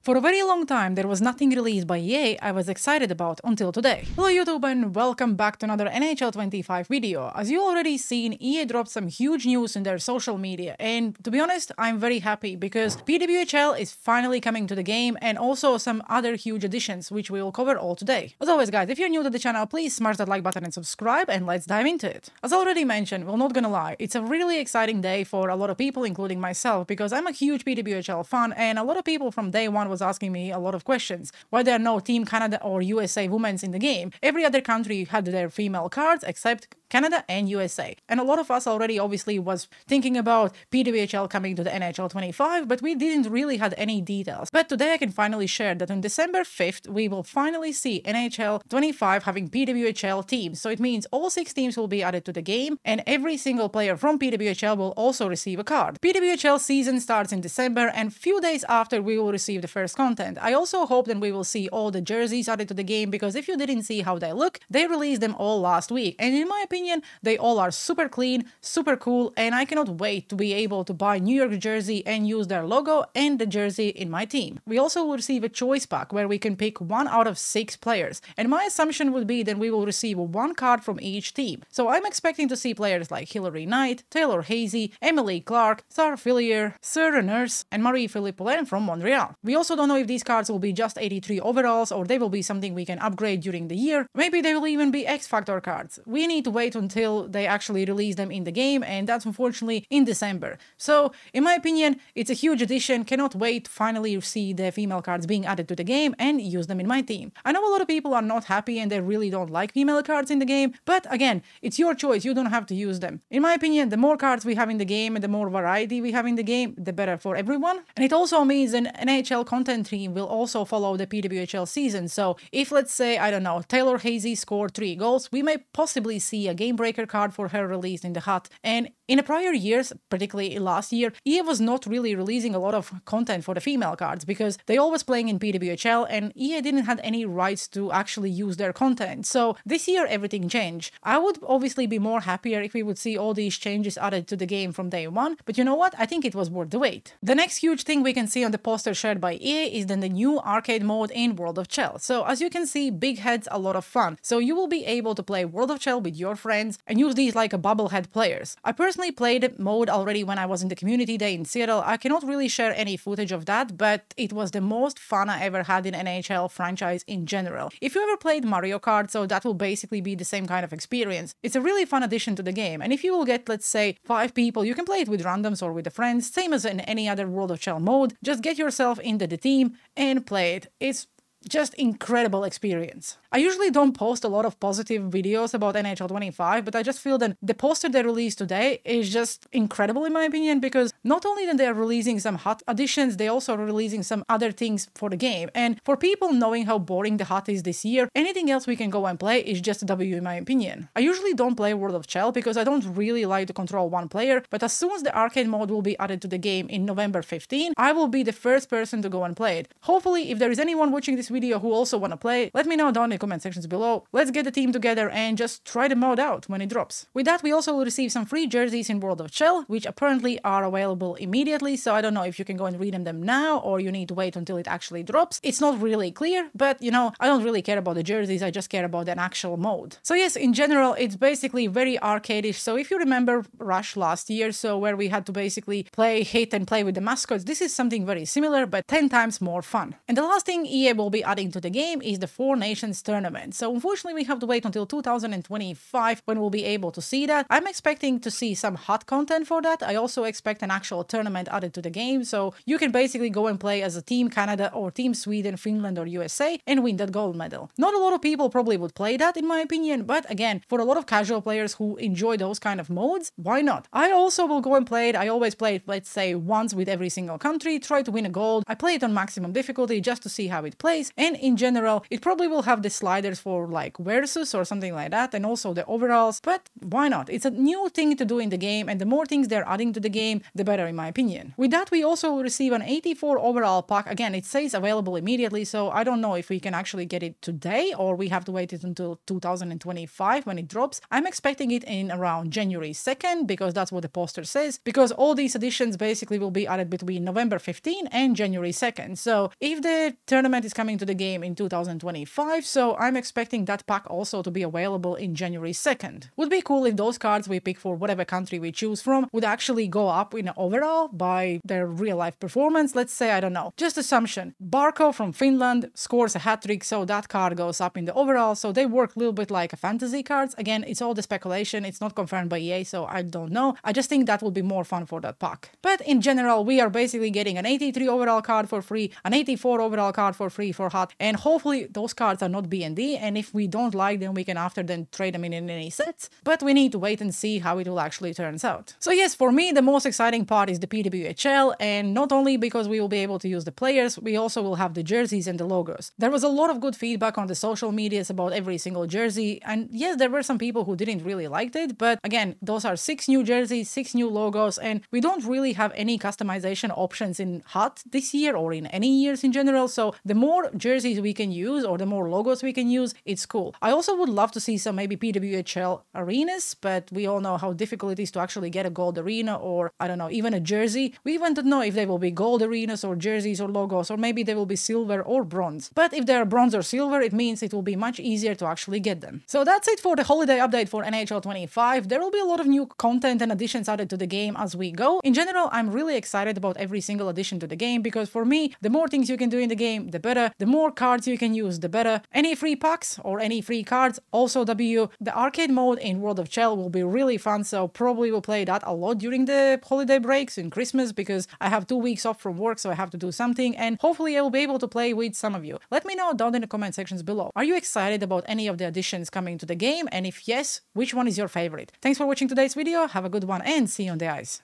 For a very long time, there was nothing released by EA I was excited about until today. Hello YouTube and welcome back to another NHL 25 video. As you already seen, EA dropped some huge news in their social media, and to be honest, I'm very happy because PWHL is finally coming to the game and also some other huge additions which we will cover all today. As always guys, if you're new to the channel, please smash that like button and subscribe and let's dive into it. As already mentioned, well, not gonna lie, it's a really exciting day for a lot of people, including myself, because I'm a huge PWHL fan and a lot of people from day one was asking me a lot of questions. Why there are no Team Canada or USA Women's in the game? Every other country had their female cards except Canada and USA. And a lot of us already obviously was thinking about PWHL coming to the NHL 25, but we didn't really have any details. But today I can finally share that on December 5th, we will finally see NHL 25 having PWHL teams. So it means all 6 teams will be added to the game and every single player from PWHL will also receive a card. PWHL season starts in December and few days after we will receive the first content. I also hope that we will see all the jerseys added to the game because if you didn't see how they look, they released them all last week. And in my opinion, they all are super clean, super cool, and I cannot wait to be able to buy New York jersey and use their logo and the jersey in my team. We also will receive a choice pack where we can pick 1 out of 6 players, and my assumption would be that we will receive 1 card from each team. So I'm expecting to see players like Hillary Knight, Taylor Hazy, Emily Clark, Sarah Fillier, Sarah Nurse, and Marie-Philippe Poulin from Montreal. We also don't know if these cards will be just 83 overalls or they will be something we can upgrade during the year. Maybe they will even be X-Factor cards. We need to wait until they actually release them in the game, and that's unfortunately in December. So in my opinion, it's a huge addition. Cannot wait to finally see the female cards being added to the game and use them in my team. I know a lot of people are not happy and they really don't like female cards in the game, but again, it's your choice. You don't have to use them. In my opinion, the more cards we have in the game and the more variety we have in the game, the better for everyone. And it also means an NHL content team will also follow the PWHL season. So if, let's say, I don't know, Taylor Hazy scored 3 goals, we may possibly see a game breaker card for her released in the hut. And in the prior years, particularly last year, EA was not really releasing a lot of content for the female cards because they always playing in PWHL and EA didn't have any rights to actually use their content. So this year everything changed. I would obviously be more happier if we would see all these changes added to the game from day one, but you know what? I think it was worth the wait. The next huge thing we can see on the poster shared by EA is then the new arcade mode in World of Chell. So as you can see, big heads, a lot of fun. So you will be able to play World of Chell with your friends and use these like a bobblehead players. I personally played mode already when I was in the community day in Seattle. I cannot really share any footage of that, but it was the most fun I ever had in NHL franchise in general. If you ever played Mario Kart, so that will basically be the same kind of experience. It's a really fun addition to the game, and if you will get, let's say, 5 people, you can play it with randoms or with the friends, same as in any other World of Chell mode. Just get yourself into the team and play it. It's just incredible experience. I usually don't post a lot of positive videos about NHL 25, but I just feel that the poster they released today is just incredible in my opinion because not only that they're releasing some hut additions, they also are releasing some other things for the game. And for people knowing how boring the hut is this year, anything else we can go and play is just a W in my opinion. I usually don't play World of Chell because I don't really like to control one player, but as soon as the arcade mode will be added to the game in November 15, I will be the first person to go and play it. Hopefully, if there is anyone watching this video who also want to play, let me know down in the comment sections below. Let's get the team together and just try the mode out when it drops. With that, we also will receive some free jerseys in World of Chell, which apparently are available immediately, so I don't know if you can go and redeem them now or you need to wait until it actually drops. It's not really clear, but you know, I don't really care about the jerseys, I just care about an actual mode. So yes, in general, it's basically very arcadish. So if you remember Rush last year, so where we had to basically play, hit and play with the mascots, this is something very similar, but 10 times more fun. And the last thing EA will be adding to the game is the 4 Nations tournament. So unfortunately we have to wait until 2025 when we'll be able to see that. I'm expecting to see some hot content for that. I also expect an actual tournament added to the game, so you can basically go and play as a Team Canada or Team Sweden, Finland or USA and win that gold medal. Not a lot of people probably would play that in my opinion, but again, for a lot of casual players who enjoy those kind of modes, why not? I also will go and play it. I always play it, let's say, once with every single country, try to win a gold. I play it on maximum difficulty just to see how it plays, And in general, it probably will have the sliders for like versus or something like that, and also the overalls, but why not? It's a new thing to do in the game, and the more things they're adding to the game, the better in my opinion. With that, we also receive an 84 overall pack. Again, it says available immediately, so I don't know if we can actually get it today or we have to wait it until 2025 when it drops. I'm expecting it in around January 2nd because that's what the poster says, because all these editions basically will be added between November 15 and January 2nd. So if the tournament is coming to the game in 2025, so I'm expecting that pack also to be available in January 2nd. Would be cool if those cards we pick for whatever country we choose from would actually go up in overall by their real life performance. Let's say, I don't know, just assumption, Barco from Finland scores a hat-trick, so that card goes up in the overall, so they work a little bit like a fantasy cards. Again, it's all the speculation, it's not confirmed by EA, so I don't know. I just think that would be more fun for that pack. But in general, we are basically getting an 83 overall card for free, an 84 overall card for free for hot, and hopefully those cards are not B&D, and if we don't like them, we can after then trade them in any sets, but we need to wait and see how it will actually turns out. So yes, for me, the most exciting part is the PWHL, and not only because we will be able to use the players, we also will have the jerseys and the logos. There was a lot of good feedback on the social medias about every single jersey, and yes, there were some people who didn't really like it, but again, those are 6 new jerseys, 6 new logos, and we don't really have any customization options in HUT this year or in any years in general, so the more jerseys we can use or the more logos we can use, it's cool. I also would love to see some maybe PWHL arenas, but we all know how difficult it is to actually get a gold arena or, I don't know, even a jersey. We even don't know if they will be gold arenas or jerseys or logos, or maybe they will be silver or bronze. But if they're bronze or silver, it means it will be much easier to actually get them. So that's it for the holiday update for NHL 25. There will be a lot of new content and additions added to the game as we go. In general, I'm really excited about every single addition to the game because for me, the more things you can do in the game, the better. The more cards you can use, the better. Any free packs or any free cards, also W. The arcade mode in World of Shell will be really fun, so probably will play that a lot during the holiday breaks in Christmas because I have 2 weeks off from work, so I have to do something, and hopefully I will be able to play with some of you. Let me know down in the comment sections below. Are you excited about any of the additions coming to the game? And if yes, which one is your favorite? Thanks for watching today's video, have a good one, and see you on the ice.